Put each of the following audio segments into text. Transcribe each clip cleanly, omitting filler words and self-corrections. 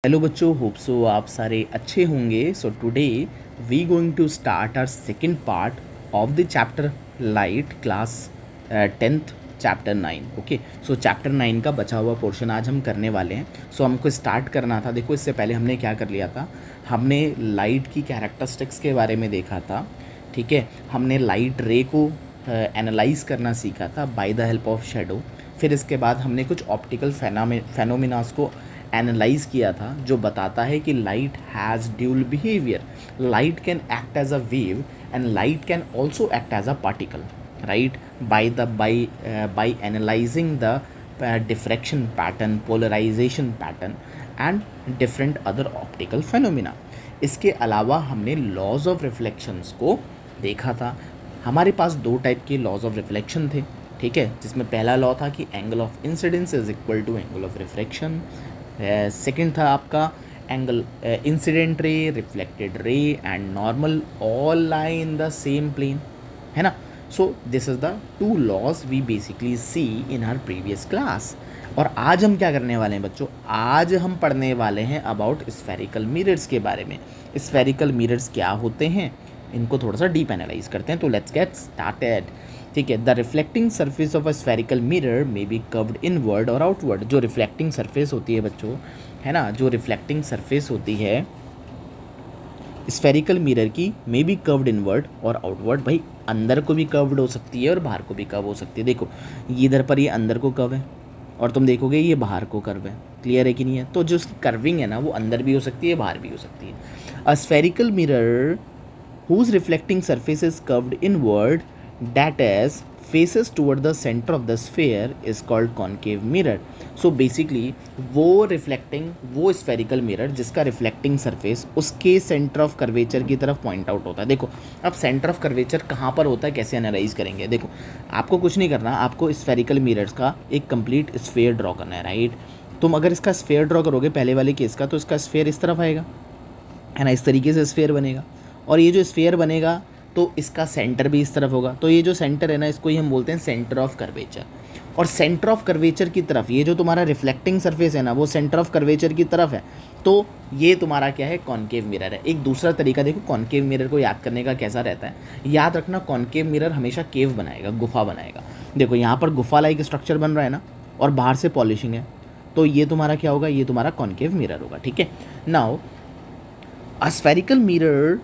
Hello बच्चों, hope so आप सारे अच्छे होंगे। So today we going to start our second part of the chapter light class 10th chapter 9। Okay, so chapter 9 का बचा हुआ पोर्शन आज हम करने वाले हैं। सो हमको स्टार्ट करना था। देखो, इससे पहले हमने क्या कर लिया था, हमने लाइट की कैरेक्टरिस्टिक्स के बारे में देखा था। ठीक है, हमने लाइट रे को एनालाइज करना सीखा था by the help of shadow. फिर इसके बाद हमने कुछ ऑप्टिकल फेनोमिनास को एनालाइज किया था, जो बताता है कि light has dual behaviour. Light can act as a wave and light can also act as a particle, right, by analyzing the diffraction pattern, polarization pattern and different other optical phenomena। इसके अलावा हमने laws of reflections को देखा था। हमारे पास दो type के laws of reflection थे, ठीक है, जिसमें पहला लॉ था कि angle of incidence is equal to angle of reflection. Second था आपका angle incident ray, reflected ray and normal all lie in the same plane, है ना। So this is the two laws we basically see in our previous class. और आज हम क्या करने वाले हैं बच्चों, आज हम पढ़ने वाले हैं अबाउट स्फेरिकल मिरर्स के बारे में। स्फेरिकल मिरर्स क्या होते हैं, इनको थोड़ा सा डीप एनालाइज करते हैं। तो लेट्स गेट स्टार्टेड। ठीक है, the reflecting surface of a spherical mirror may be curved inward और आउटवर्ड। जो रिफ्लेक्टिंग सरफेस होती है बच्चों, है ना, जो रिफ्लेक्टिंग सरफेस होती है स्फेरिकल मिरर की, मे बी कर्व्ड इनवर्ड और आउटवर्ड। भाई अंदर को भी कर्व्ड हो सकती है और बाहर को भी कर्व हो सकती है। देखो, ये इधर पर ये अंदर को कर्व है और तुम देखोगे ये बाहर को कर्व है। क्लियर है कि नहीं है? तो जो उसकी कर्विंग है ना, वो अंदर भी हो सकती है, बाहर भी हो सकती है। अ spherical mirror whose reflecting surface is curved inward, that is faces toward the center of the sphere, is called concave mirror। so basically वो spherical mirror जिसका reflecting surface उसके center of curvature की तरफ point out होता है। देखो, अब center of curvature कहाँ पर होता है, कैसे एनालाइज करेंगे। देखो, आपको कुछ नहीं करना, आपको spherical mirrors का एक complete sphere ड्रॉ करना है, राइट। तुम अगर इसका स्फेयर ड्रॉ करोगे पहले वाले केस का, तो इसका स्फेयर इस तरफ आएगा, है ना, इस तरीके से स्फेयर बनेगा। और ये जो स्फेयर बनेगा तो इसका सेंटर भी इस तरफ होगा। तो ये जो सेंटर है ना, इसको ही हम बोलते हैं सेंटर ऑफ कर्वेचर। और सेंटर ऑफ कर्वेचर की तरफ ये जो तुम्हारा रिफ्लेक्टिंग सरफेस है ना, वो सेंटर ऑफ कर्वेचर की तरफ है। तो ये तुम्हारा क्या है, कॉनकेव मिरर है। एक दूसरा तरीका देखो कॉनकेव मिरर को याद करने का कैसा रहता है। याद रखना, कॉनकेव मिरर हमेशा केव बनाएगा, गुफा बनाएगा। देखो यहाँ पर गुफा लाइक स्ट्रक्चर बन रहा है ना, और बाहर से पॉलिशिंग है, तो ये तुम्हारा क्या होगा, ये तुम्हारा कॉनकेव मिरर होगा। ठीक है, now a spherical mirror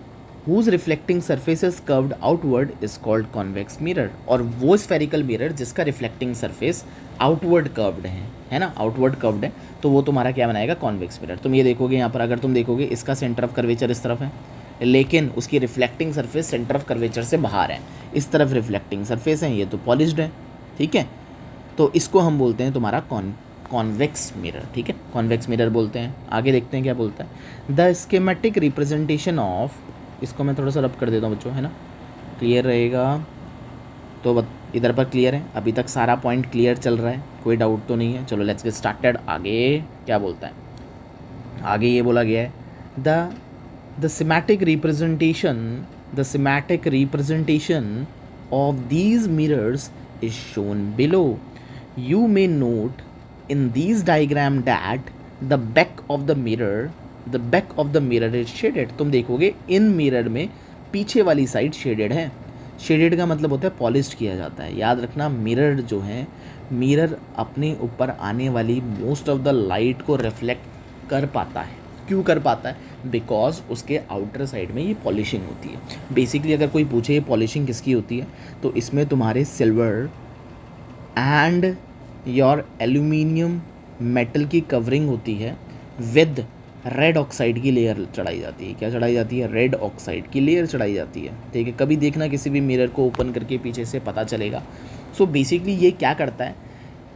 whose reflecting surface is curved outward is called convex mirror। और वो spherical mirror जिसका reflecting surface outward curved है ना, outward curved है, तो वो तुम्हारा क्या बनाएगा, convex mirror। तुम ये देखोगे यहाँ पर, अगर तुम देखोगे इसका सेंटर ऑफ कर्वेचर इस तरफ है, लेकिन उसकी reflecting surface centre of curvature से बाहर है। इस तरफ रिफ्लेक्टिंग सरफेस है, ये तो पॉलिश्ड है, ठीक है। तो इसको हम बोलते हैं तुम्हारा कॉन्वेक्स मिरर। ठीक है, कॉन्वेक्स मिरर बोलते हैं। आगे देखते हैं क्या बोलता है। द स्कीमेटिक रिप्रेजेंटेशन ऑफ, इसको मैं थोड़ा सा रब कर देता हूँ बच्चों, है ना, क्लियर रहेगा। तो इधर पर क्लियर है, अभी तक सारा पॉइंट क्लियर चल रहा है, कोई डाउट तो नहीं है। चलो लेट्स गेट स्टार्टेड। आगे क्या बोलता है, आगे ये बोला गया है, the semantic representation of these mirrors is shown below. You may note in these diagram that the back of the mirror is shaded. तुम देखोगे इन मिरर में पीछे वाली साइड शेडेड है। शेडेड का मतलब होता है पॉलिश्ड किया जाता है। याद रखना, मिरर जो है, मिरर अपने ऊपर आने वाली मोस्ट ऑफ द लाइट को रिफ्लेक्ट कर पाता है। क्यों कर पाता है? बिकॉज उसके आउटर साइड में ये पॉलिशिंग होती है। बेसिकली अगर कोई पूछे ये पॉलिशिंग किसकी होती है, तो इसमें तुम्हारे silver and your aluminium metal की कवरिंग होती है, विद रेड ऑक्साइड की लेयर चढ़ाई जाती है। क्या चढ़ाई जाती है? रेड ऑक्साइड की लेयर चढ़ाई जाती है। ठीक है, कभी देखना किसी भी मिरर को ओपन करके पीछे से पता चलेगा। सो बेसिकली ये क्या करता है,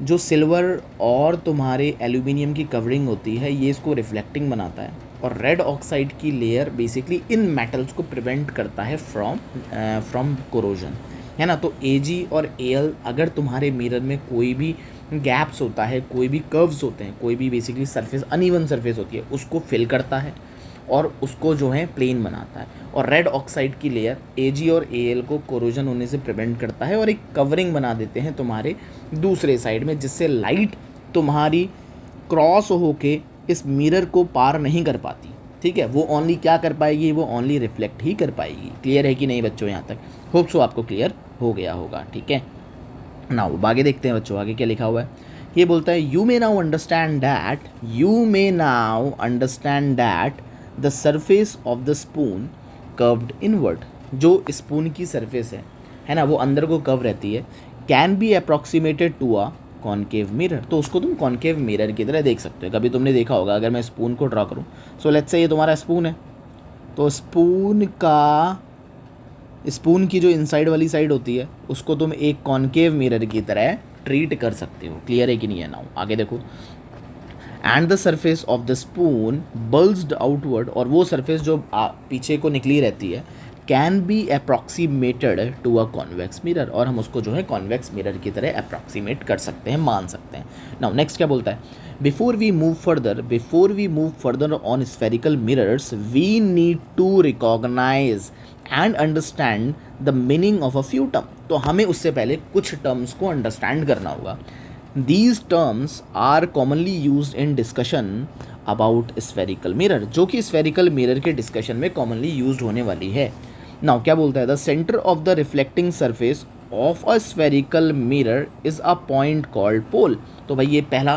जो सिल्वर और तुम्हारे एल्यूमिनियम की कवरिंग होती है, ये इसको रिफ्लेक्टिंग बनाता है, और रेड ऑक्साइड की लेयर बेसिकली इन मेटल्स को प्रिवेंट करता है फ्रॉम कोरोजन, है ना। तो Ag और Al, अगर तुम्हारे मिरर में कोई भी गैप्स होता है, कोई भी कर्व्स होते हैं, कोई भी बेसिकली सरफेस अनइवन सरफेस होती है, उसको फिल करता है और उसको जो है प्लेन बनाता है। और रेड ऑक्साइड की लेयर Ag और Al को कोरोजन होने से प्रिवेंट करता है, और एक कवरिंग बना देते हैं तुम्हारे दूसरे साइड में, जिससे लाइट तुम्हारी क्रॉस होके इस मिरर को पार नहीं कर पाती, ठीक है। वो ओनली क्या कर पाएगी, वो ओनली रिफ्लेक्ट ही कर पाएगी। क्लियर है कि नहीं बच्चों, यहाँ तक होप सो आपको क्लियर हो गया होगा, ठीक है। नाउ आगे देखते हैं बच्चों, आगे क्या लिखा हुआ है। ये बोलता है you may now understand that the surface of the spoon curved inward. जो स्पून की सरफेस है ना, वो अंदर को कर्व रहती है, can be approximated to a concave mirror. तो उसको तुम कॉनकेव मिरर की तरह देख सकते हो। कभी तुमने देखा होगा, अगर मैं स्पून को ड्रॉ करूँ, सो लेट्स से ये तुम्हारा स्पून है, तो स्पून की जो इनसाइड वाली साइड होती है उसको तुम एक कॉनकेव मिरर की तरह ट्रीट कर सकते हो। क्लियर है कि नहीं है। नाउ आगे देखो, and the surface of the spoon bulged outward, और वो सरफेस जो पीछे को निकली रहती है, can be approximated to a convex mirror, और हम उसको जो है कॉन्वेक्स मिरर की तरह अप्रॉक्सीमेट कर सकते हैं, मान सकते हैं। नाउ नेक्स्ट क्या बोलता है, before we move further on spherical mirrors we need to recognise and understand the meaning of a few term. तो हमें उससे पहले कुछ टर्म्स को अंडरस्टैंड करना होगा। These terms are commonly used in discussion about spherical mirror, जो कि स्फेरिकल मिरर के डिस्कशन में कॉमनली यूज्ड होने वाली है। नाउ क्या बोलता है, the centre of the reflecting surface of a spherical mirror is a point called pole. तो भाई ये पहला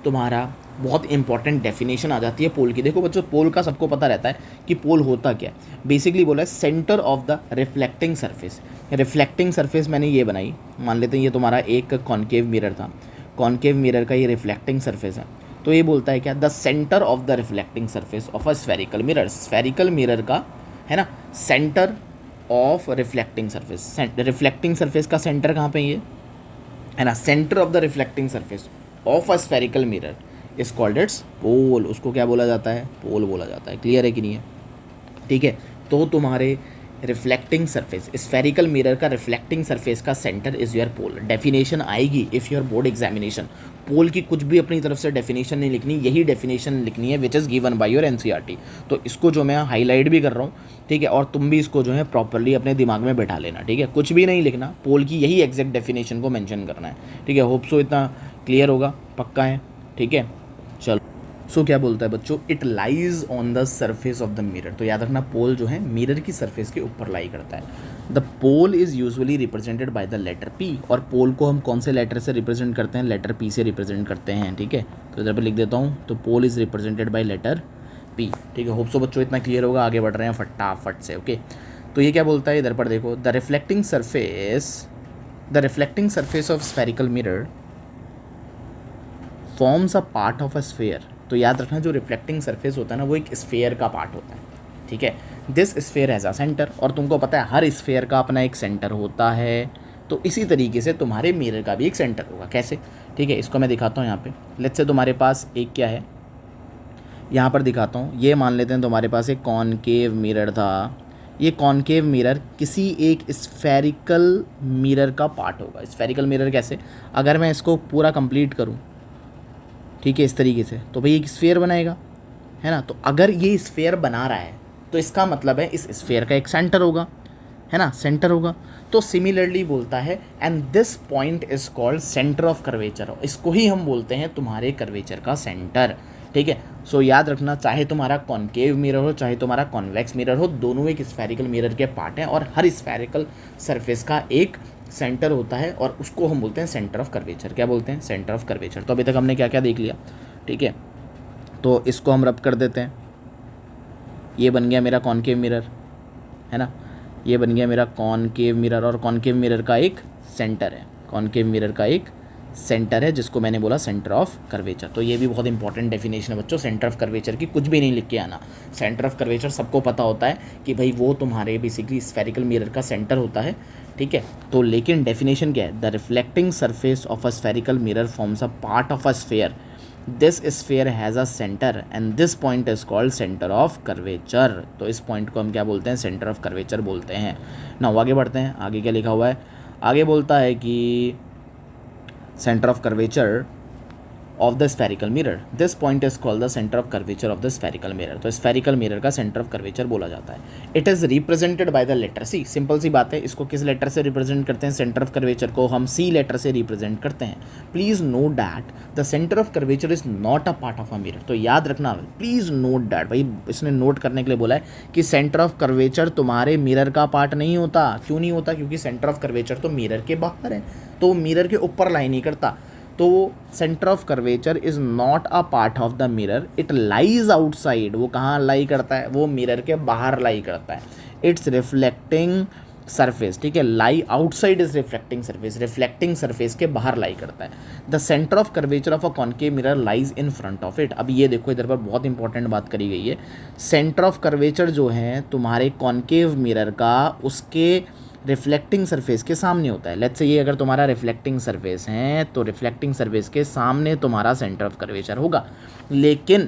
तुम्हारा बहुत इंपॉर्टेंट डेफिनेशन आ जाती है पोल की। देखो बच्चों, पोल का सबको पता रहता है कि पोल होता क्या है। बेसिकली बोला है centre of the reflecting surface. Reflecting surface मैंने ये बनाई, मान लेते हैं ये तुम्हारा एक कॉनकेव मिरर था, कॉनकेव मिरर का ये रिफ्लेक्टिंग सरफेस है। तो ये बोलता है क्या, the centre of the reflecting surface of a spherical mirror, spherical mirror का है ना centre of reflecting surface. Reflecting surface का सेंटर कहाँ पे ये है ना, centre of the reflecting surface of a spherical mirror is called its pole. उसको क्या बोला जाता है, पोल बोला जाता है। क्लियर है कि नहीं है, ठीक है। तो तुम्हारे रिफ्लेक्टिंग सरफेस, स्फेरिकल मिरर का रिफ्लेक्टिंग सरफेस का centre is your pole. Definition आएगी if your board examination, pole की कुछ भी अपनी तरफ से डेफिनेशन नहीं लिखनी, यही डेफिनेशन लिखनी है which is given by your NCERT. तो इसको जो मैं हाईलाइट भी कर रहा हूँ, ठीक है, और तुम भी इसको जो है प्रॉपरली अपने दिमाग में बैठा लेना, ठीक है। कुछ भी नहीं लिखना, पोल की यही एग्जैक्ट डेफिनेशन को मेंशन करना है, ठीक है। होप सो इतना क्लियर होगा, पक्का है, ठीक है। चलो, सो क्या बोलता है बच्चों, it lies on the surface of the mirror. तो याद रखना, पोल जो है मिरर की सरफेस के ऊपर लाई करता है। The pole is usually represented by the letter P, और पोल को हम कौन से लेटर से रिप्रेजेंट करते हैं, लेटर पी से रिप्रेजेंट करते हैं, ठीक है। तो इधर पर लिख देता हूँ, तो pole is represented by letter P, ठीक है। होप सो बच्चों इतना क्लियर होगा, आगे बढ़ रहे हैं फटाफट से, ओके। तो ये क्या बोलता है, इधर पर देखो, the reflecting surface of spherical mirror forms a part of a sphere. तो याद रखना, जो रिफ्लेक्टिंग सरफेस होता है ना, वो एक स्फेयर का पार्ट होता है, ठीक है। This sphere has a centre, और तुमको पता है हर स्फेयर का अपना एक सेंटर होता है। तो इसी तरीके से तुम्हारे मिरर का भी एक सेंटर होगा। कैसे, ठीक है, इसको मैं दिखाता हूँ यहाँ पे। लेट्स से तुम्हारे पास एक क्या है, यहाँ पर दिखाता हूँ। ये मान लेते हैं तुम्हारे पास एक कॉनकेव मिरर था। ये कॉनकेव मिरर किसी एक स्फेरिकल मिरर का पार्ट होगा। स्फेरिकल मिरर कैसे, अगर मैं इसको पूरा कंप्लीट करूँ, ठीक है, इस तरीके से, तो भाई एक स्फेयर बनाएगा, है ना। तो अगर ये स्फेयर बना रहा है तो इसका मतलब है इस स्फेयर का एक सेंटर होगा, है ना, सेंटर होगा। तो सिमिलरली बोलता है, and this point is called centre of curvature. इसको ही हम बोलते हैं तुम्हारे कर्वेचर का सेंटर, ठीक है। सो याद रखना, चाहे तुम्हारा कॉनकेव मिरर हो चाहे तुम्हारा कॉन्वेक्स मिरर हो, दोनों एक स्फेरिकल मिरर के पार्ट हैं, और हर स्फेरिकल सरफेस का एक सेंटर होता है, और उसको हम बोलते हैं सेंटर ऑफ कर्वेचर। क्या बोलते हैं, सेंटर ऑफ कर्वेचर। तो अभी तक हमने क्या क्या देख लिया, ठीक है। तो इसको हम रब कर देते हैं, ये बन गया मेरा कॉनकेव मिरर, है ना, ये बन गया मेरा कॉनकेव मिरर, और कॉनकेव मिरर का एक सेंटर है, कॉनकेव मिरर का एक सेंटर है, जिसको मैंने बोला सेंटर ऑफ कर्वेचर। तो ये भी बहुत इंपॉर्टेंट डेफिनेशन है बच्चों, सेंटर ऑफ कर्वेचर की। कुछ भी नहीं लिख के आना, सेंटर ऑफ कर्वेचर सबको पता होता है कि भाई वो तुम्हारे बेसिकली स्फेरिकल मिरर का सेंटर होता है, ठीक है। तो लेकिन डेफिनेशन क्या है, the reflecting surface of a spherical mirror forms a part of a sphere, this sphere has a centre and this point is called centre of curvature. तो इस पॉइंट को हम क्या बोलते हैं, सेंटर ऑफ कर्वेचर बोलते हैं ना। आगे बढ़ते हैं, आगे क्या लिखा हुआ है, आगे बोलता है कि centre of curvature of the spherical mirror, this point is called the centre of curvature of the spherical mirror. तो स्फेरिकल मिरर का सेंटर ऑफ कर्वेचर बोला जाता है। It is represented by the letter C, simple सी बात है, इसको किस लेटर से रिप्रेजेंट करते हैं, सेंटर ऑफ कर्वेचर को हम सी लेटर से रिप्रेजेंट करते हैं। Please note that the centre of curvature is not a part of a mirror. तो याद रखना, प्लीज़ नोट दैट, भाई इसने नोट करने के लिए बोला है कि सेंटर ऑफ कर्वेचर तुम्हारे मिरर का पार्ट नहीं होता। क्यों नहीं होता? क्योंकि सेंटर ऑफ कर्वेचर तो मिरर के बाहर है, तो मिरर के ऊपर लाई नहीं करता। तो centre of curvature is not a part of the mirror, it lies outside. वो कहाँ लाई करता है? वो मिरर के बाहर लाई करता है। इट्स रिफ्लेक्टिंग सरफेस, ठीक है, lie outside is reflecting surface, reflecting surface के बाहर लाई करता है। The centre of curvature of a concave mirror lies in front of it. अब ये देखो, इधर पर बहुत इंपॉर्टेंट बात करी गई है। सेंटर ऑफ कर्वेचर जो है तुम्हारे कॉनकेव मिरर का, उसके रिफ्लेक्टिंग सरफेस के सामने होता है। लेट्स से ये अगर तुम्हारा रिफ्लेक्टिंग सरफेस है तो रिफ्लेक्टिंग सरफेस के सामने तुम्हारा सेंटर ऑफ कर्वेचर होगा। लेकिन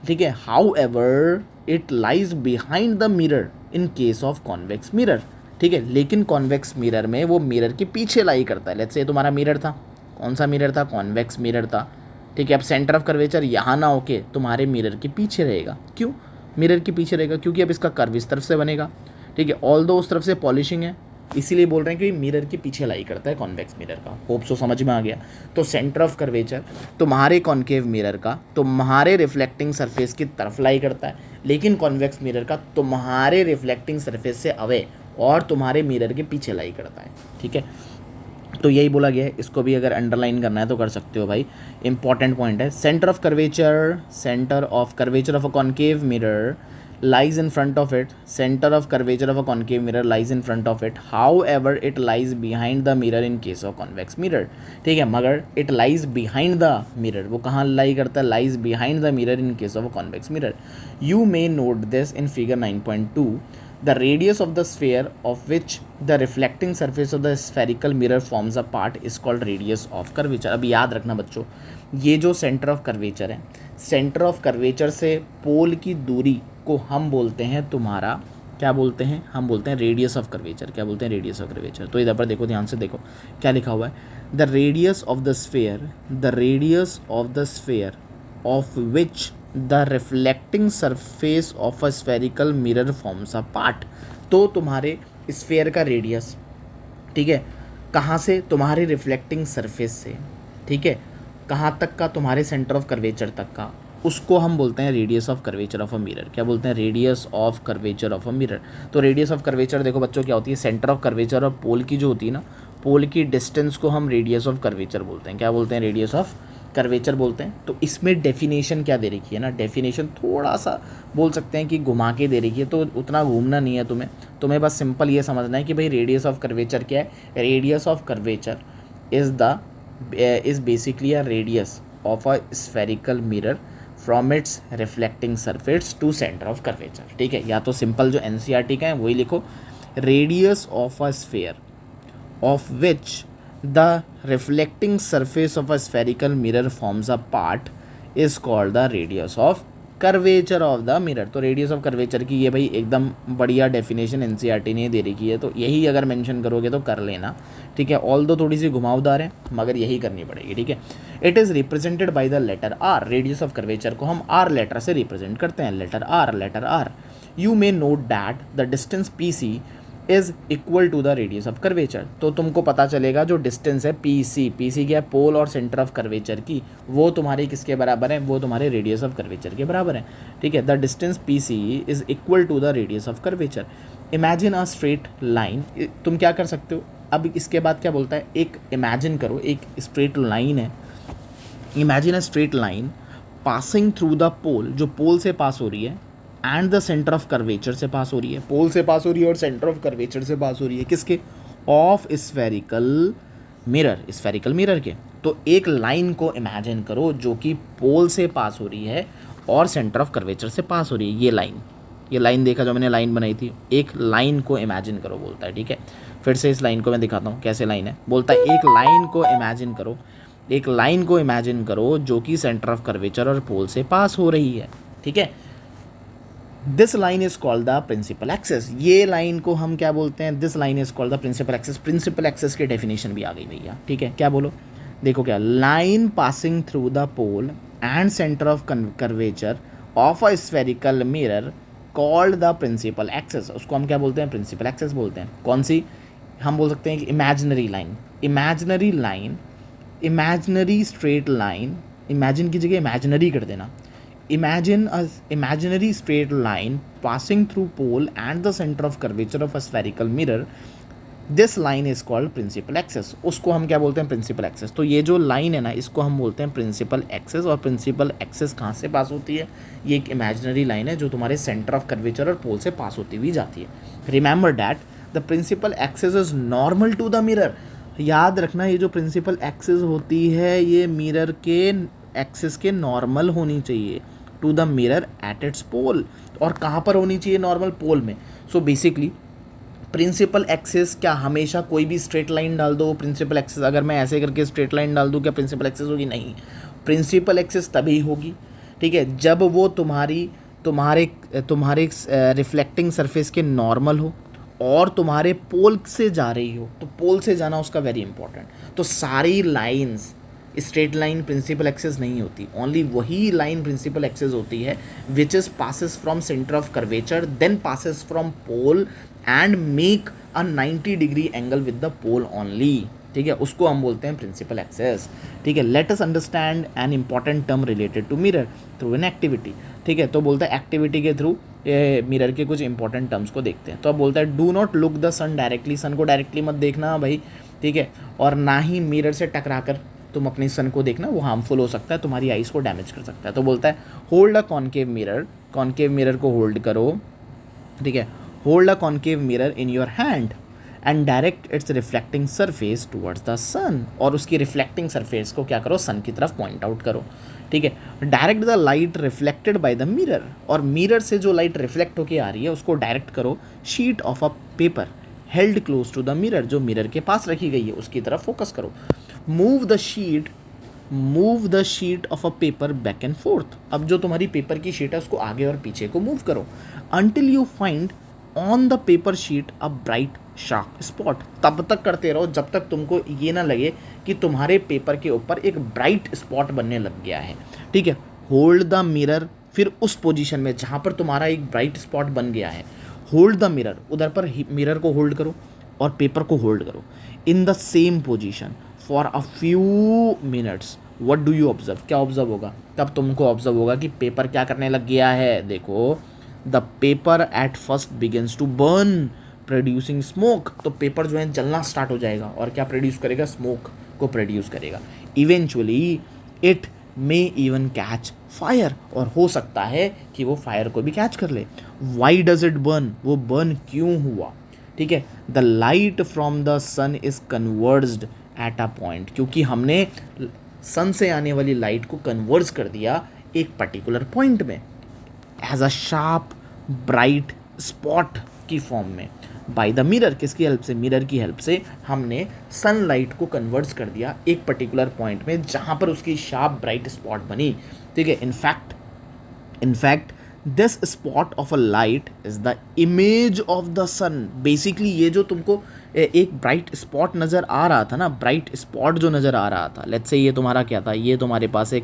ठीक है, how ever it lies behind the mirror in case of convex mirror, ठीक है, लेकिन कॉन्वेक्स मिरर में वो मिरर के पीछे लाई करता है। लेट्स से तुम्हारा मिरर था, कौन सा मिरर था? कॉन्वेक्स मिरर था, ठीक है। अब सेंटर ऑफ कर्वेचर यहाँ ना होके तुम्हारे मिरर के पीछे रहेगा। क्यों मिरर के पीछे रहेगा? क्योंकि अब इसका कर्व इस तरफ से बनेगा, ठीक है, ऑल दो उस तरफ से पॉलिशिंग है, इसीलिए बोल रहे हैं कि मिरर के पीछे लाई करता है कॉन्वेक्स मिरर का। होप सो समझ में आ गया। तो सेंटर ऑफ कर्वेचर तुम्हारे कॉन्केव मिरर का तुम्हारे रिफ्लेक्टिंग सरफेस की तरफ लाई करता है, लेकिन कॉन्वेक्स मिरर का तुम्हारे रिफ्लेक्टिंग सरफेस से अवे और तुम्हारे मिरर के पीछे लाई करता है, ठीक है। तो यही बोला गया है, इसको भी अगर अंडरलाइन करना है तो कर सकते हो भाई, इंपॉर्टेंट पॉइंट है। Centre of curvature of a concave mirror lies in front of it, center of curvature of a concave mirror lies in front of it, however it lies behind the mirror in case of convex mirror, ठीक है, मगर it lies behind the mirror, वो कहाँ लाई करता है? lies behind the mirror in case of a convex mirror. You may note this in figure 9.2, the radius of the sphere of which the reflecting surface of the spherical mirror forms a part is called radius of curvature. अब याद रखना बच्चों, ये जो centre of curvature है, centre of curvature से पोल की दूरी को हम बोलते हैं तुम्हारा, क्या बोलते हैं? हम बोलते हैं रेडियस ऑफ कर्वेचर। क्या बोलते हैं? Radius of curvature. तो इधर पर देखो, ध्यान से देखो क्या लिखा हुआ है, the radius of the sphere, the radius of the sphere of which the reflecting surface of a spherical mirror forms a part. तो तुम्हारे स्फेयर का रेडियस, ठीक है, कहाँ से? तुम्हारे रिफ्लेक्टिंग सरफेस से, ठीक है, कहाँ तक का? तुम्हारे सेंटर ऑफ कर्वेचर तक का, उसको हम बोलते हैं radius of curvature of a mirror. क्या बोलते हैं? Radius of curvature of a mirror. तो रेडियस ऑफ कर्वेचर देखो बच्चों क्या होती है, सेंटर ऑफ कर्वेचर और पोल की जो होती है ना, पोल की डिस्टेंस को हम रेडियस ऑफ कर्वेचर बोलते हैं। क्या बोलते हैं? रेडियस ऑफ कर्वेचर बोलते हैं। तो इसमें डेफिनेशन क्या दे रखी है ना, डेफिनेशन थोड़ा सा बोल सकते हैं कि घुमा के दे रखी है, तो उतना घूमना नहीं है तुम्हें बस सिंपल ये समझना है कि भाई रेडियस ऑफ कर्वेचर क्या है। Radius of curvature is basically a radius of a spherical mirror from its reflecting surface to centre of curvature, ठीक है। या तो सिंपल जो एनसीईआरटी का है वही लिखो, radius of a sphere of which the reflecting surface of a spherical mirror forms a part is called the radius of curvature of the mirror. तो रेडियस ऑफ कर्वेचर की ये भाई एकदम बढ़िया डेफिनेशन एनसीईआरटी ने दे रखी है, तो यही अगर मेंशन करोगे तो कर लेना, ठीक है। ऑल दो थोड़ी सी घुमावदार है मगर यही करनी पड़ेगी, ठीक है। It is represented by the letter R. Radius of curvature को हम आर लेटर से रिप्रेजेंट करते हैं, letter R. You may note that the distance P C is equal to the radius of curvature. तो तुमको पता चलेगा जो डिस्टेंस है पी सी क्या है? पोल और सेंटर ऑफ कर्वेचर की, वो तुम्हारी किसके बराबर है? वो तुम्हारे रेडियस ऑफ कर्वेचर के बराबर है, ठीक है। The distance P C is equal to the radius of curvature. Imagine a straight line. तुम क्या कर सकते हो अब इसके बाद? क्या बोलता है? एक इमेजिन करो, एक स्ट्रेट लाइन है, imagine a straight line passing through the pole, जो पोल से पास हो रही है, and the centre of curvature से पास हो रही है। पोल से पास हो रही है और सेंटर ऑफ कर्वेचर से पास हो रही है, किसके? ऑफ स्फेरिकल मिरर के। तो एक लाइन को इमेजिन करो जो कि पोल से पास हो रही है और सेंटर ऑफ कर्वेचर से पास हो रही है। ये लाइन देखा जो मैंने लाइन बनाई थी, एक लाइन को इमेजिन करो बोलता है, ठीक है। फिर से इस लाइन को मैं दिखाता हूँ कैसे लाइन है। बोलता है एक लाइन को इमेजिन करो जो कि सेंटर ऑफ कर्वेचर और पोल से पास हो रही है, ठीक है। This line is called the principal axis. ये लाइन को हम क्या बोलते हैं? This line is called the principal axis. Principal axis की डेफिनेशन भी आ गई भैया, ठीक है। क्या बोलो? देखो क्या, line passing through the pole and centre of curvature of a spherical mirror called the principal axis, उसको हम क्या बोलते हैं, प्रिंसिपल एक्सेस बोलते हैं। कौन सी, हम बोल सकते हैं कि imaginary line, imaginary line, imaginary straight line, imagine की जगह इमेजिनरी कर देना, imagine a imaginary straight line passing through pole and the centre of curvature of a spherical mirror, this line is called principal axis, उसको हम क्या बोलते हैं, principal axis. तो ये जो लाइन है ना, इसको हम बोलते हैं प्रिंसिपल एक्सेस। और प्रिंसिपल एक्सेस कहाँ से पास होती है, ये एक इमेजिनरी लाइन है जो तुम्हारे सेंटर ऑफ कर्वेचर और पोल से पास होती हुई जाती है। Remember that the principal axis is normal to the mirror, याद रखना ये जो प्रिंसिपल एक्सेस होती है ये मिरर के एक्सेस के नॉर्मल होनी चाहिए to the mirror at its pole. और कहाँ पर होनी चाहिए, नॉर्मल पोल में। सो बेसिकली प्रिंसिपल एक्सेस, क्या हमेशा कोई भी स्ट्रेट लाइन डाल दो प्रिंसिपल एक्सेस, अगर मैं ऐसे करके स्ट्रेट लाइन डाल दूँ क्या प्रिंसिपल एक्सेस होगी, नहीं। प्रिंसिपल एक्सेस तभी होगी, ठीक है, जब वो तुम्हारे रिफ्लेक्टिंग सरफेस के नॉर्मल हो और तुम्हारे पोल से जा रही हो। तो पोल से जाना उसका वेरी इंपॉर्टेंट। तो सारी lines straight line principal axis नहीं होती, ओनली वही लाइन प्रिंसिपल एक्सेस होती है which is passes from centre of curvature then passes from pole and make a 90 degree angle with the pole only, ठीक है, उसको हम बोलते हैं प्रिंसिपल एक्सेस। ठीक है, let us understand an important term related to mirror through an activity. ठीक है, तो बोलता है एक्टिविटी के थ्रू मिरर के कुछ इंपॉर्टेंट टर्म्स को देखते हैं। तो अब बोलता है do not look the sun directly, sun को डायरेक्टली मत देखना भाई, ठीक है, और ना ही मिरर से टकरा कर तुम अपनी सन को देखना, वो हार्मफुल हो सकता है, तुम्हारी आइज़ को डैमेज कर सकता है। तो बोलता है hold a concave mirror, concave mirror को होल्ड करो, ठीक है, hold a concave mirror in your hand and direct its reflecting surface towards the sun, और उसकी रिफ्लेक्टिंग सरफेस को क्या करो, सन की तरफ पॉइंट आउट करो, ठीक है। Direct the light reflected by the mirror, और मिरर से जो लाइट रिफ्लेक्ट होकर आ रही है उसको डायरेक्ट करो sheet of a paper held close to the mirror, जो मिरर के पास रखी गई है उसकी तरफ फोकस करो। Move the sheet of a paper back and forth, अब जो तुम्हारी पेपर की शीट है उसको आगे और पीछे को मूव करो। Until you find on the paper sheet a bright sharp spot, तब तक करते रहो जब तक तुमको ये ना लगे कि तुम्हारे पेपर के ऊपर एक ब्राइट स्पॉट बनने लग गया है, ठीक है। होल्ड द मिरर, फिर उस पोजीशन में जहाँ पर तुम्हारा एक ब्राइट स्पॉट बन गया है, होल्ड द मिरर, उधर पर मिरर को होल्ड करो और पेपर को होल्ड करो इन the same position for a few minutes. What do you observe, क्या ऑब्जर्व होगा, तब तुमको ऑब्जर्व होगा कि पेपर क्या करने लग गया है। देखो the paper at first begins to burn producing smoke, तो पेपर जो है जलना स्टार्ट हो जाएगा और क्या प्रोड्यूस करेगा, स्मोक को प्रोड्यूस करेगा। Eventually it may even catch fire, और हो सकता है कि वो फायर को भी कैच कर ले। वाई डज इट बर्न, वो बर्न क्यों हुआ, ठीक है। The light from the sun is converged at a point, क्योंकि हमने सन से आने वाली लाइट को कन्वर्ज कर दिया एक पर्टिकुलर पॉइंट में as a sharp bright spot की फॉर्म में। बाय द मिरर, किसकी हेल्प से, मिरर की हेल्प से हमने सनलाइट को कन्वर्ट कर दिया एक पर्टिकुलर पॉइंट में जहाँ पर उसकी शार्प ब्राइट स्पॉट बनी, ठीक है। In fact this spot of a light is the image of the sun. Basically ये जो तुमको एक ब्राइट स्पॉट नज़र आ रहा था ना, ब्राइट स्पॉट जो नज़र आ रहा था, लेट्स से ये तुम्हारा क्या था, ये तुम्हारे पास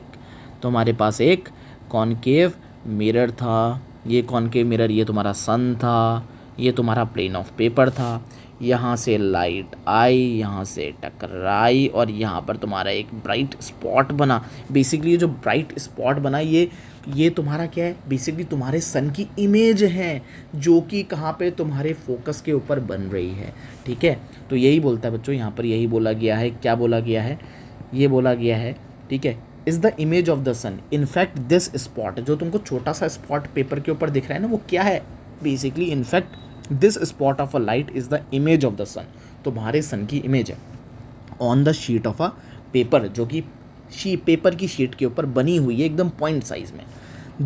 एक कॉनकेव मिरर था, ये कॉनकेव मिरर ये तुम्हारा सन था, ये तुम्हारा प्लेन ऑफ पेपर था, यहाँ से लाइट आई, यहाँ से टकराई और यहाँ पर तुम्हारा एक ब्राइट स्पॉट बना। बेसिकली ये जो ब्राइट स्पॉट बना ये तुम्हारा क्या है, बेसिकली तुम्हारे सन की इमेज है जो कि कहाँ पे, तुम्हारे फोकस के ऊपर बन रही है, ठीक है। तो यही बोलता है बच्चों, यहाँ पर यही बोला गया है, क्या बोला गया है, ये बोला गया है, ठीक है, is the image of the sun. In fact this spot, जो तुमको छोटा सा स्पॉट पेपर के ऊपर दिख रहा है ना, वो क्या है, basically in fact this spot of a light is the image of the sun, तुम्हारे सन की इमेज है on the sheet of a paper, जो कि पेपर की शीट के ऊपर बनी हुई है एकदम पॉइंट साइज में।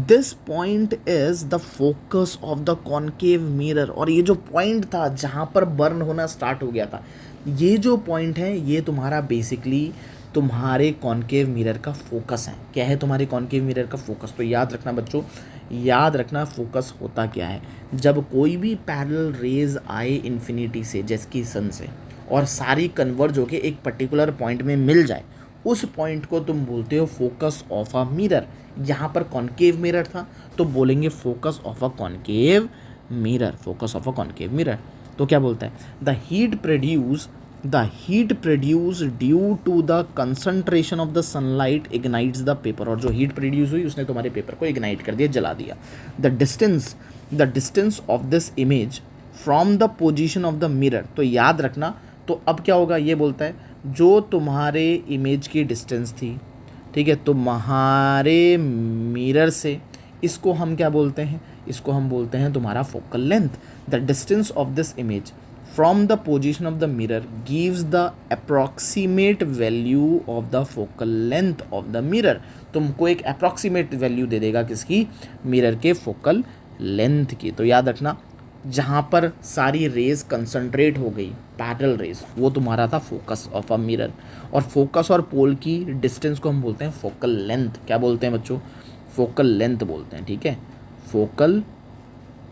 This point is the focus of the concave mirror, और ये जो पॉइंट था जहाँ पर बर्न होना स्टार्ट हो गया था, ये जो पॉइंट है ये तुम्हारा बेसिकली तुम्हारे कॉनकेव मिरर का फोकस है। क्या है तुम्हारे कॉनकेव मिरर का फोकस, तो याद रखना बच्चों, याद रखना फोकस होता क्या है, जब कोई भी पैरेलल रेज आए इन्फिनिटी से, जैसे कि सन से, और सारी कन्वर्ज होके एक पर्टिकुलर पॉइंट में मिल जाए, उस पॉइंट को तुम बोलते हो फोकस ऑफ अ मिरर। यहाँ पर कॉन्केव मिरर था तो बोलेंगे focus of a concave mirror, focus of a concave mirror. तो क्या बोलता है, the heat produce due to the concentration of the sunlight ignites the paper, और जो हीट प्रोड्यूस हुई उसने तुम्हारे पेपर को इग्नाइट कर दिया, जला दिया। The distance of this image from the position of the mirror, तो याद रखना, तो अब क्या होगा, ये बोलता है जो तुम्हारे इमेज की डिस्टेंस थी, ठीक है, तुम्हारे मिरर से, इसको हम क्या बोलते हैं, इसको हम बोलते हैं तुम्हारा focal length. The distance of this image from the position of the mirror gives the approximate value of the focal length of the mirror, तुमको एक अप्रॉक्सीमेट वैल्यू दे देगा किसकी, मिरर के फोकल लेंथ की। तो याद रखना, जहाँ पर सारी रेज कंसंट्रेट हो गई, पैरेलल रेज, वो तुम्हारा था फोकस ऑफ अ मिरर। और फोकस और पोल की डिस्टेंस को हम बोलते हैं फोकल लेंथ। क्या बोलते हैं बच्चों, फोकल लेंथ बोलते हैं, ठीक है, फोकल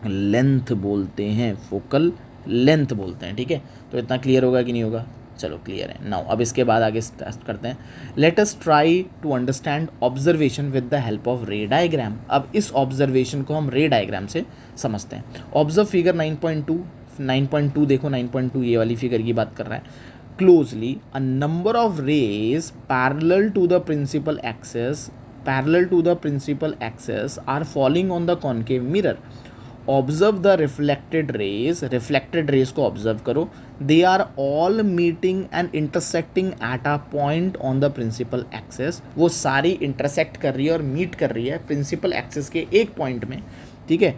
लेंथ बोलते हैं, फोकल लेंथ बोलते हैं, ठीक है। तो इतना क्लियर होगा कि नहीं होगा, चलो क्लियर है। नाउ अब इसके बाद आगे टेस्ट करते हैं। Let us try to understand observation with the help of ray diagram. अब इस ऑब्जर्वेशन को हम रे डायग्राम से समझते हैं। ऑब्जर्व फिगर 9.2 देखो, 9.2 ये वाली फिगर की बात कर रहा है। Closely a number of rays parallel to the principal axis are falling on the concave mirror. Observe the reflected rays को ऑब्जर्व करो। They are all meeting and intersecting at a point on the principal axis. वो सारी intersect कर रही है और meet कर रही है प्रिंसिपल एक्सेस के एक पॉइंट में, ठीक है,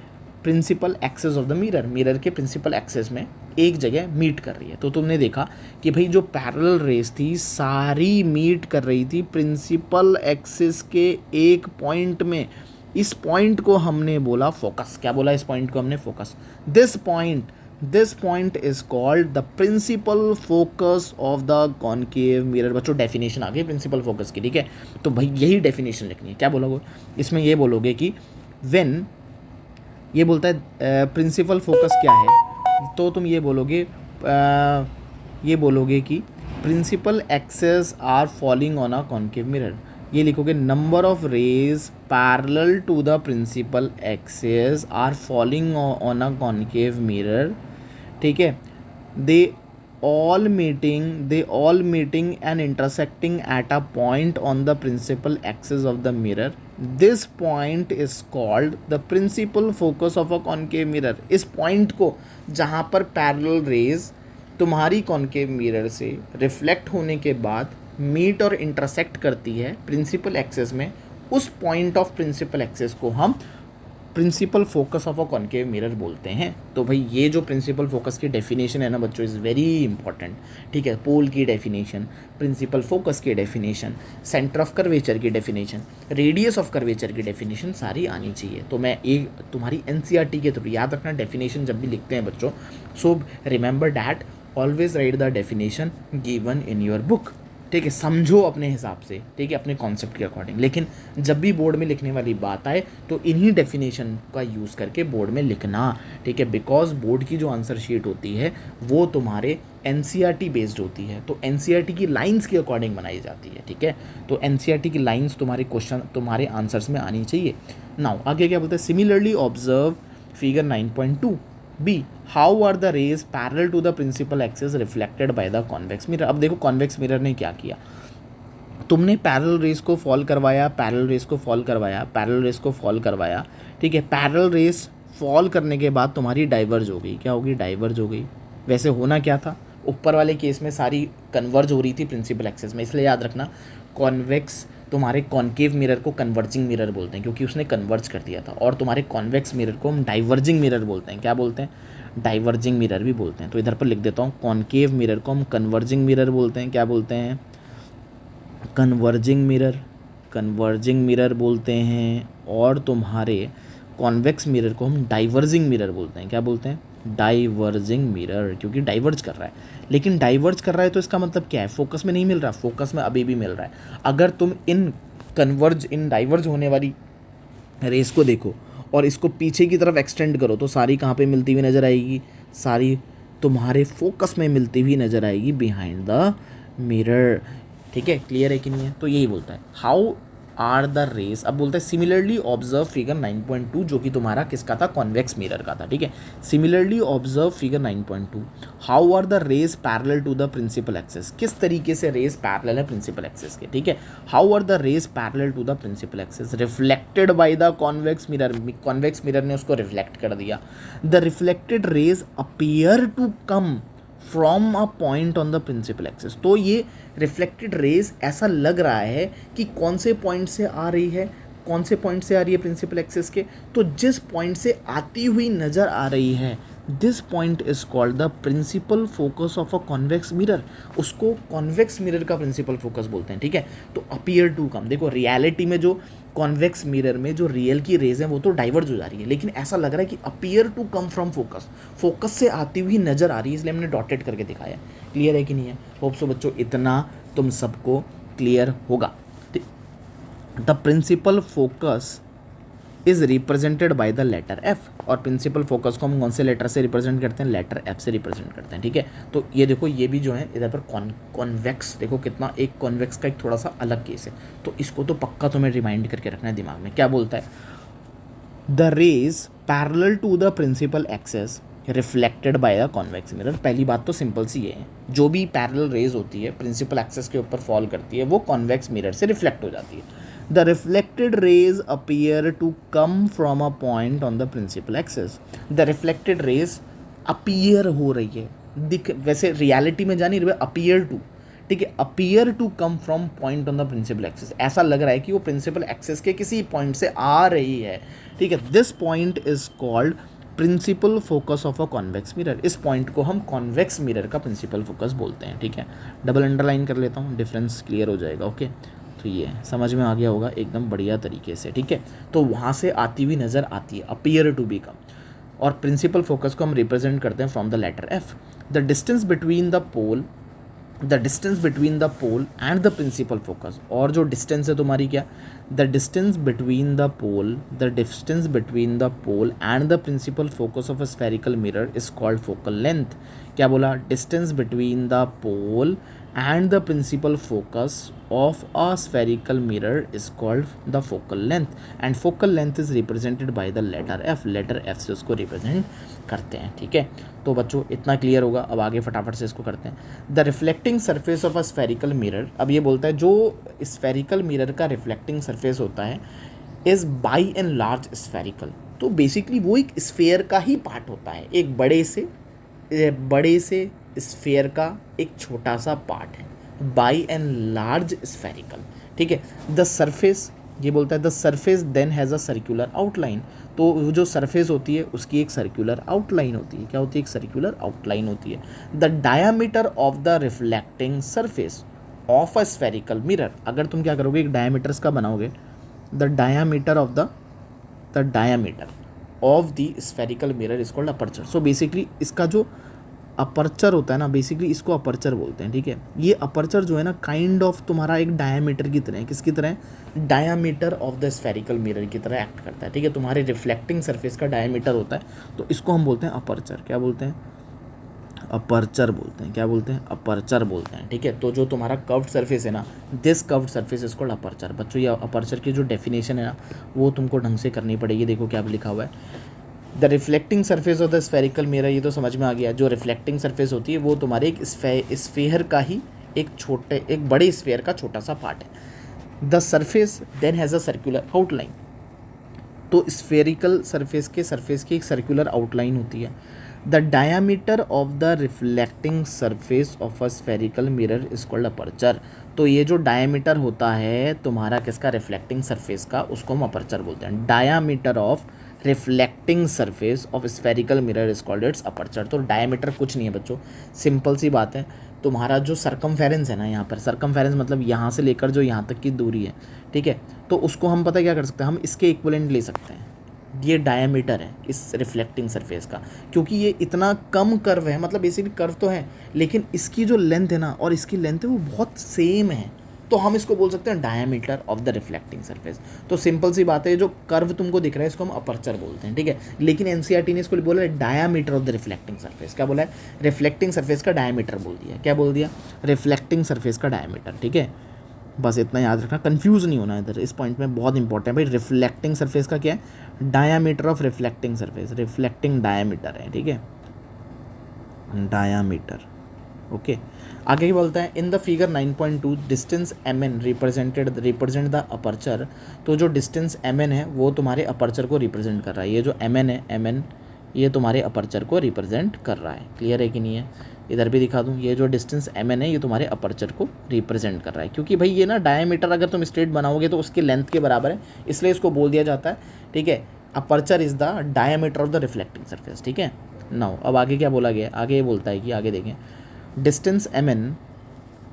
principal axis of the mirror के प्रिंसिपल एक्सेस में एक जगह मीट कर रही है। तो तुमने देखा कि भाई जो पैरेलल रेस थी सारी मीट कर रही थी प्रिंसिपल एक्सेस के एक पॉइंट में। इस पॉइंट को हमने बोला फोकस। क्या बोला इस पॉइंट को हमने, focus. This point is called the principal focus of the concave mirror. बच्चों डेफिनेशन आ गई प्रिंसिपल फोकस की, ठीक है। तो भाई यही डेफिनेशन लिखनी है। क्या बोलोगे इसमें, ये बोलोगे कि व्हेन, ये बोलता है प्रिंसिपल फोकस क्या है, तो तुम ये बोलोगे कि principal axis are falling on a concave mirror. ये लिखोगे number of rays parallel to the principal axis are falling on a concave mirror, ठीक है। दे all meeting and intersecting at a point on the principal axis of the mirror. This point is called the principal focus of a concave mirror. इस point को जहाँ पर parallel rays तुम्हारी concave mirror से reflect होने के बाद meet और intersect करती है principal axis में, उस point of principal axis को हम principal focus of a concave mirror बोलते हैं। तो भाई ये जो प्रिंसिपल फोकस की डेफिनेशन है ना बच्चों, इज़ वेरी इंपॉर्टेंट, ठीक है। पोल की डेफिनेशन, प्रिंसिपल फोकस की डेफिनेशन, सेंटर ऑफ कर्वेचर की डेफिनेशन, रेडियस ऑफ कर्वेचर की डेफिनेशन सारी आनी चाहिए। तो मैं एक तुम्हारी एनसीईआरटी के थ्रू याद रखना, डेफिनेशन जब भी लिखते हैं बच्चों, so remember that always right the definition given in your book, ठीक है। समझो अपने हिसाब से, ठीक है, अपने कॉन्सेप्ट के अकॉर्डिंग। लेकिन जब भी बोर्ड में लिखने वाली बात आए तो इन्हीं डेफिनेशन का यूज़ करके बोर्ड में लिखना, ठीक है। बिकॉज बोर्ड की जो आंसर शीट होती है वो तुम्हारे एनसीईआरटी बेस्ड होती है, तो एनसीईआरटी की लाइंस के अकॉर्डिंग बनाई जाती है, ठीक है। तो एनसीईआरटी की लाइंस तुम्हारे क्वेश्चन, तुम्हारे आंसर्स में आनी चाहिए। नाउ आगे क्या बोलते हैं, similarly observe figure 9.2 B. How are the rays parallel to the principal axis reflected by the convex mirror? अब देखो convex mirror ने क्या किया, तुमने पैरेलल रेस को फॉल करवाया, ठीक है। पैरेलल रेस फॉल करने के बाद तुम्हारी डाइवर्ज हो गई, क्या होगी, डाइवर्ज हो गई। वैसे होना क्या था, ऊपर वाले केस में सारी कन्वर्ज हो रही थी प्रिंसिपल एक्सेस में, इसलिए याद रखना कॉन्वेक्स तुम्हारे कॉन्केव मिरर को कन्वर्जिंग मिरर बोलते हैं क्योंकि उसने कन्वर्ज कर दिया था, और तुम्हारे कॉन्वेक्स मिरर को हम डाइवर्जिंग मिरर बोलते हैं। क्या बोलते हैं, डाइवर्जिंग मिरर भी बोलते हैं। तो इधर पर लिख देता हूँ, कॉन्केव मिरर को हम कन्वर्जिंग मिरर बोलते हैं। क्या बोलते हैं, कन्वर्जिंग मिरर बोलते हैं। और तुम्हारे कॉन्वेक्स मिरर को हम डाइवर्जिंग मिरर बोलते हैं। क्या बोलते हैं, डाइवर्जिंग मिरर, क्योंकि डाइवर्ज कर रहा है। लेकिन डाइवर्ज कर रहा है तो इसका मतलब क्या है, फोकस में नहीं मिल रहा, फोकस में अभी भी मिल रहा है। अगर तुम इन डाइवर्ज होने वाली रेस को देखो और इसको पीछे की तरफ एक्सटेंड करो तो सारी कहाँ पे मिलती हुई नज़र आएगी, सारी तुम्हारे फोकस में मिलती हुई नज़र आएगी, बिहाइंड द मिरर। ठीक है, क्लियर है कि नहीं है? तो यही बोलता है हाउ आर द रेज, अब बोलता है सिमिलरली ऑब्जर्व फिगर 9.2 जो कि तुम्हारा किसका था, कॉन्वेक्स मिरर का था, ठीक है। Similarly observe figure 9.2 how are the rays parallel to the principal axis, किस तरीके से रेज पैरेलल है प्रिंसिपल एक्सिस के, ठीक है। How are the rays parallel to the principal axis reflected by the convex mirror, convex mirror ने उसको reflect कर दिया। The reflected rays appear to come from a point on the principal axis, तो ये reflected raise ऐसा लग रहा है कि कौन से पॉइंट से आ रही है, कौन से पॉइंट से आ रही है प्रिंसिपल एक्सिस के, तो जिस पॉइंट से आती हुई नज़र आ रही है this point is called the principal focus of a convex mirror, उसको कॉन्वेक्स मिरर का प्रिंसिपल फोकस बोलते हैं, ठीक है। तो अपीयर टू कम, देखो रियलिटी में जो कॉन्वेक्स मिरर में जो रियल की रेज है वो तो डाइवर्ज हो जा रही है, लेकिन ऐसा लग रहा है कि appear to come from focus, focus से आती हुई नज़र आ रही है, इसलिए हमने डॉटेड करके दिखाया। क्लियर है कि नहीं है? होप सो बच्चों इतना तुम सबको क्लियर होगा। The principal focus is represented by the letter F, और प्रिंसिपल फोकस को हम कौन से लेटर से रिप्रेजेंट करते हैं, लेटर एफ से रिप्रेजेंट करते हैं, ठीक है। तो ये देखो ये भी जो है इधर पर कॉन्वेक्स, देखो कितना, एक कॉन्वेक्स का एक थोड़ा सा अलग केस है, तो इसको तो पक्का तुम्हें रिमाइंड करके रखना है दिमाग में। क्या बोलता है, the rays parallel to the principal axis reflected by the convex mirror. पहली बात तो सिंपल सी है, जो भी पैरेलल रेज होती है प्रिंसिपल एक्सिस के ऊपर फॉल करती है वो कॉन्वेक्स मिरर से रिफ्लेक्ट हो जाती है। The reflected rays appear to come from a point on the principal axis, the reflected rays appear हो रही है, दिख, वैसे रियलिटी में जानी रही अपीयर टू, ठीक है, appear to come from point on the principal axis, ऐसा लग रहा है कि वो प्रिंसिपल एक्सिस के किसी पॉइंट से आ रही है, ठीक है। This point is called principal focus of a convex mirror, इस पॉइंट को हम कॉन्वेक्स मिरर का प्रिंसिपल फोकस बोलते हैं, ठीक है। डबल अंडरलाइन कर लेता हूँ, डिफरेंस क्लियर हो जाएगा, ओके। तो ये समझ में आ गया होगा एकदम बढ़िया तरीके से, ठीक है। तो वहाँ से आती हुई नज़र आती है, अपीयर टू बी कम, और प्रिंसिपल फोकस को हम रिप्रेजेंट करते हैं from the letter F. The distance between the pole, the distance between the pole and the principal focus, और जो डिस्टेंस है तुम्हारी क्या, the distance between the pole, the distance between the pole and the principal focus of a spherical mirror is called focal length. क्या बोला, distance between the pole and the principal focus of a spherical mirror is called the focal length, and focal length is represented by the letter F, letter F से उसको represent करते हैं, ठीक है। तो बच्चों इतना क्लियर होगा, अब आगे फटाफट से इसको करते हैं। The reflecting surface of a spherical mirror, अब ये बोलता है जो स्फेरिकल मिरर का रिफ्लेक्टिंग सरफेस होता है is by and large spherical, तो बेसिकली वो एक स्फेयर का ही पार्ट होता है, एक बड़े से स्फेयर का एक छोटा सा पार्ट है, बाई एंड लार्ज स्फेरिकल, ठीक है। द सरफेस, ये बोलता है the surface then has a circular outline, तो जो सरफेस होती है उसकी एक सर्कुलर आउटलाइन होती है, क्या होती है, एक सर्कुलर आउटलाइन होती है। The diameter of the reflecting surface of a spherical mirror, अगर तुम क्या करोगे, एक डायामीटर्स का बनाओगे, the diameter of the spherical mirror is called aperture. So basically इसका जो अपर्चर होता है ना, बेसिकली इसको अपर्चर बोलते हैं, ठीक है। ये अपर्चर जो है ना काइंड ऑफ तुम्हारा एक डायामीटर की तरह है, किसकी तरह, diameter of the spherical mirror की तरह एक्ट करता है, ठीक है। तुम्हारे रिफ्लेक्टिंग सरफेस का डायामीटर होता है, तो इसको हम बोलते हैं अपर्चर। क्या बोलते हैं, अपर्चर बोलते हैं। क्या बोलते हैं, अपर्चर बोलते हैं, ठीक है। तो जो तुम्हारा कर्व्ड सरफेस है ना, this curved surface is called aperture. बच्चों ये अपर्चर की जो डेफिनेशन है ना वो तुमको ढंग से करनी पड़ेगी। देखो क्या लिखा हुआ है, the reflecting surface of the spherical mirror, ये तो समझ में आ गया, जो रिफ्लेक्टिंग सरफेस होती है वो तुम्हारे एक स्फेयर का ही एक बड़े स्फेयर का छोटा सा पार्ट है। The surface then has a circular outline, तो स्फेरिकल सरफेस की एक सर्कुलर आउटलाइन होती है। The diameter of the reflecting surface of a spherical mirror is called aperture, तो ये जो डायामीटर होता है तुम्हारा किसका, रिफ्लेक्टिंग सरफेस का, उसको हम अपर्चर बोलते हैं। Diameter of reflecting surface of spherical mirror is called it's aperture. तो डायमीटर कुछ नहीं है बच्चों, सिंपल सी बात है, तुम्हारा जो सर्कमफेरेंस है ना, यहाँ पर सर्कमफेरेंस मतलब यहाँ से लेकर जो यहाँ तक की दूरी है, ठीक है, तो उसको हम पता क्या कर सकते हैं, हम इसके इक्विवेलेंट ले सकते हैं। ये डायमीटर है इस रिफ्लेक्टिंग सरफेस का, क्योंकि ये इतना कम कर्व है, मतलब बेसिकली कर्व तो है लेकिन इसकी जो लेंथ है ना और इसकी लेंथ है वो बहुत सेम है, तो हम इसको बोल सकते हैं diameter of the reflecting surface. तो सिंपल सी बात है, जो कर्व तुमको दिख रहा है इसको हम अपर्चर बोलते हैं, ठीक है। लेकिन एनसीईआरटी ने इसको बोला है diameter of the reflecting surface. क्या बोला है? रिफ्लेक्टिंग सरफेस का डायामीटर बोल दिया। क्या बोल दिया? रिफ्लेक्टिंग सरफेस का डायामीटर, ठीक है। बस इतना याद रखना, कंफ्यूज नहीं होना इधर, इस पॉइंट में बहुत इंपॉर्टेंट है भाई। रिफ्लेक्टिंग सरफेस का क्या है? Diameter of reflecting surface, reflecting diameter है, ठीक है, डायामीटर। ओके, आगे ही बोलता है in the figure 9.2 distance mn represent the aperture. तो जो डिस्टेंस mn है वो तुम्हारे अपर्चर को रिप्रेजेंट कर रहा है। ये जो mn है, mn ये तुम्हारे अपर्चर को रिप्रेजेंट कर रहा है। क्लियर है कि नहीं है? इधर भी दिखा दूँ, ये जो डिस्टेंस mn है ये तुम्हारे अपर्चर को रिप्रेजेंट कर रहा है, क्योंकि भाई ये ना डायमीटर अगर तुम स्ट्रेट बनाओगे तो उसके लेंथ के बराबर है, इसलिए इसको बोल दिया जाता है, ठीक है। Aperture is the diameter of the reflecting surface, ठीक है। नाउ अब आगे क्या बोला गया? आगे ये बोलता है कि आगे देखें, distance mn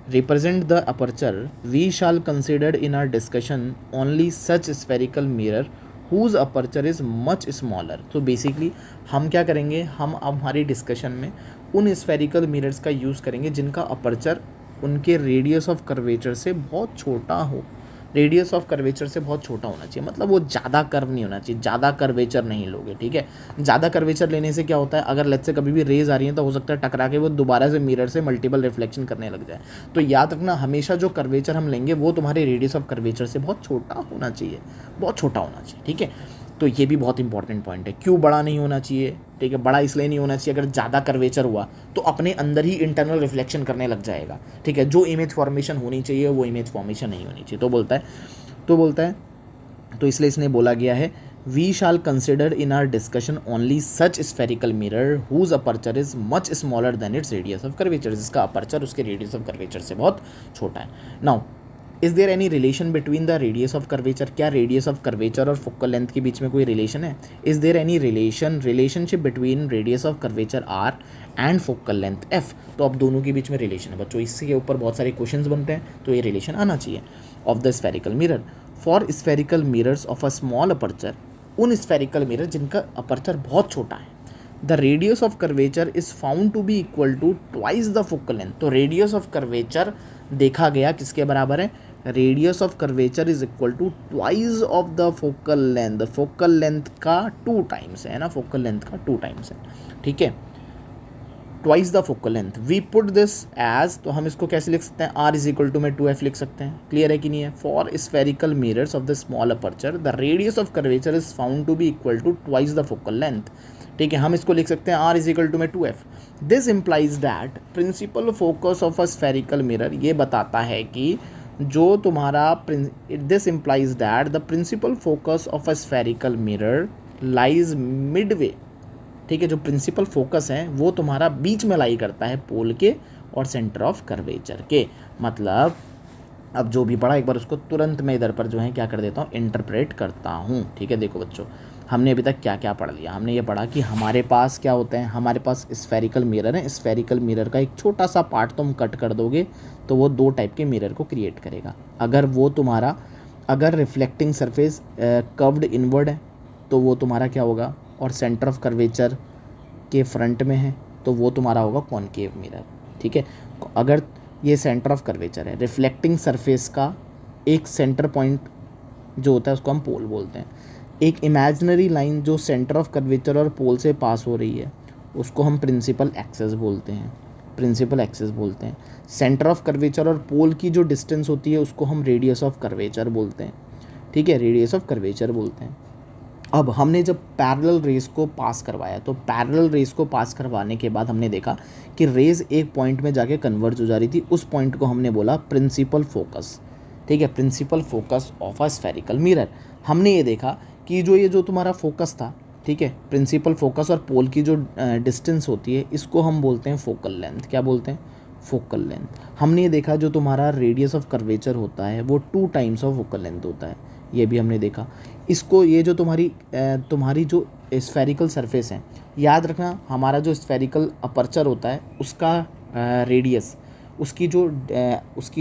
represent the aperture, we shall consider in our discussion only such spherical mirror whose aperture is much smaller। तो बेसिकली हम क्या करेंगे, हम अब हमारी डिस्कशन में उन स्फेरिकल मिरर्स का यूज़ करेंगे जिनका अपर्चर उनके रेडियस ऑफ कर्वेचर से बहुत छोटा हो। रेडियस ऑफ कर्वेचर से बहुत छोटा होना चाहिए, मतलब वो ज़्यादा कर्व नहीं होना चाहिए, ज़्यादा कर्वेचर नहीं लोगे, ठीक है। ज़्यादा कर्वेचर लेने से क्या होता है, अगर लेट्स से कभी भी रेज आ रही है तो हो सकता है टकरा के वो दोबारा से मिरर से मल्टीपल रिफ्लेक्शन करने लग जाए। तो याद रखना, हमेशा जो कर्वेचर हम लेंगे वो तुम्हारे रेडियस ऑफ कर्वेचर से बहुत छोटा होना चाहिए, बहुत छोटा होना चाहिए, ठीक है। तो ये भी बहुत इंपॉर्टेंट पॉइंट है। क्यों बड़ा नहीं होना चाहिए? ठीक है, बड़ा इसलिए नहीं होना चाहिए, अगर ज़्यादा कर्वेचर हुआ तो अपने अंदर ही इंटरनल रिफ्लेक्शन करने लग जाएगा, ठीक है। जो इमेज फॉर्मेशन होनी चाहिए वो इमेज फॉर्मेशन नहीं होनी चाहिए। तो बोलता है तो इसलिए इसने बोला गया है we shall consider in our discussion only such spherical mirror whose aperture is much smaller than its radius of curvature, जिसका अपर्चर उसके रेडियस ऑफ कर्वेचर से बहुत छोटा है। Now is there any relation between the radius of curvature? क्या radius of curvature और focal length के बीच में कोई रिलेशन है? Is there any relationship between radius of curvature R and focal length F? तो अब दोनों के बीच में रिलेशन है बच्चों, इसके ऊपर बहुत सारे क्वेश्चंस बनते हैं, तो ये रिलेशन आना चाहिए। Of the spherical mirror, for spherical mirrors of a small aperture, उन स्फेरिकल मिरर जिनका अपर्चर बहुत छोटा है, the radius of curvature is found to be equal to twice the focal length. तो रेडियस ऑफ कर्वेचर देखा गया किसके बराबर है? Radius of curvature is equal to twice of the focal length. Focal length का 2 टाइम्स है ना, focal length का 2 टाइम्स है, ठीक है, twice the focal length. We put this as, तो हम इसको कैसे लिख सकते हैं? आर इज इक्वल टू में 2f लिख सकते हैं। क्लियर है कि नहीं है? For spherical mirrors of the small aperture the radius of curvature is found to be equal to twice the focal length, ठीक है। हम इसको लिख सकते हैं आर इज इक्वल टू में 2f। This implies that principal focus of a spherical mirror, ये बताता है कि जो तुम्हारा this implies that the principal focus of a spherical mirror lies midway, ठीक है। जो प्रिंसिपल फोकस है वो तुम्हारा बीच में लाई करता है पोल के और सेंटर ऑफ कर्वेचर के। मतलब अब जो भी पढ़ा एक बार उसको तुरंत मैं इधर पर जो है क्या कर देता हूँ, इंटरप्रेट करता हूँ, ठीक है। देखो बच्चों, हमने अभी तक क्या क्या पढ़ लिया? हमने ये पढ़ा कि हमारे पास क्या होते हैं, हमारे पास स्फेरिकल मिरर है। स्फेरिकल मिरर का एक छोटा सा पार्ट तुम कट कर दोगे तो वो 2 टाइप के मिरर को क्रिएट करेगा। अगर रिफ्लेक्टिंग सरफेस कर्व्ड इनवर्ड है तो वो तुम्हारा क्या होगा, और सेंटर ऑफ कर्वेचर के फ्रंट में है तो वो तुम्हारा होगा कॉनकेव मिरर, ठीक है। अगर ये सेंटर ऑफ कर्वेचर है, रिफ्लेक्टिंग सरफेस का एक सेंटर पॉइंट जो होता है उसको हम पोल बोलते हैं। एक इमेजिनरी लाइन जो सेंटर ऑफ कर्वेचर और पोल से पास हो रही है उसको हम प्रिंसिपल एक्सेस बोलते हैं। सेंटर ऑफ कर्वेचर और पोल की जो डिस्टेंस होती है उसको हम रेडियस ऑफ कर्वेचर बोलते हैं, ठीक है, रेडियस ऑफ कर्वेचर बोलते हैं। अब हमने जब पैरेलल रेस को पास करवाया तो पैरेलल रेस को पास करवाने के बाद हमने देखा कि रेज एक पॉइंट में जाके कन्वर्ज हो जा रही थी, उस पॉइंट को हमने बोला प्रिंसिपल फोकस, ठीक है, principal focus of a spherical mirror. हमने ये देखा कि ये जो तुम्हारा फोकस था, ठीक है, प्रिंसिपल फोकस और पोल की जो डिस्टेंस होती है इसको हम बोलते हैं फोकल लेंथ। क्या बोलते हैं? Focal length. हमने ये देखा जो तुम्हारा रेडियस ऑफ कर्वेचर होता है वो 2 टाइम्स ऑफ फोकल लेंथ होता है, ये भी हमने देखा। इसको ये जो तुम्हारी जो स्फेरिकल सरफेस है, याद रखना हमारा जो स्फेरिकल अपर्चर होता है उसका रेडियस, उसकी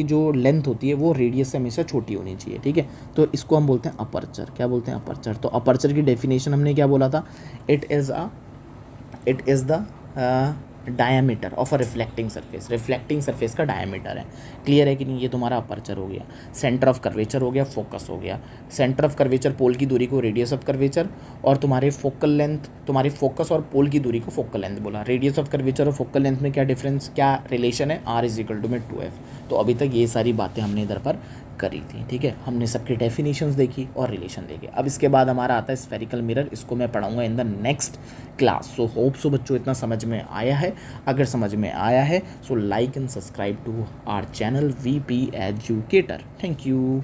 जो लेंथ होती है वो रेडियस से हमेशा छोटी होनी चाहिए, ठीक है। तो इसको हम बोलते हैं अपर्चर। क्या बोलते हैं? अपर्चर। तो अपर्चर की डेफिनेशन हमने क्या बोला था? It is the diameter of a reflecting surface का डायमीटर है। क्लियर है कि नहीं? ये तुम्हारा अपर्चर हो गया, सेंटर ऑफ कर्वेचर हो गया, फोकस हो गया। सेंटर ऑफ कर्वेचर पोल की दूरी को रेडियस ऑफ कर्वेचर, और तुम्हारे फोकल लेंथ, तुम्हारे फोकस और पोल की दूरी को फोकल लेंथ बोला। रेडियस ऑफ कर्वेचर और फोकल लेंथ में क्या डिफरेंस, क्या रिलेशन है? R इज इक्वल टू में 2F। तो अभी तक ये सारी बातें हमने इधर पर करी थी, ठीक है। हमने सबकी डेफिनेशंस देखी और रिलेशन देखे। अब इसके बाद हमारा आता है स्फेरिकल मिरर, इसको मैं पढ़ाऊंगा in the next class. So hope so बच्चों इतना समझ में आया है। अगर समझ में आया है so like and subscribe to our channel VP educator. Thank you.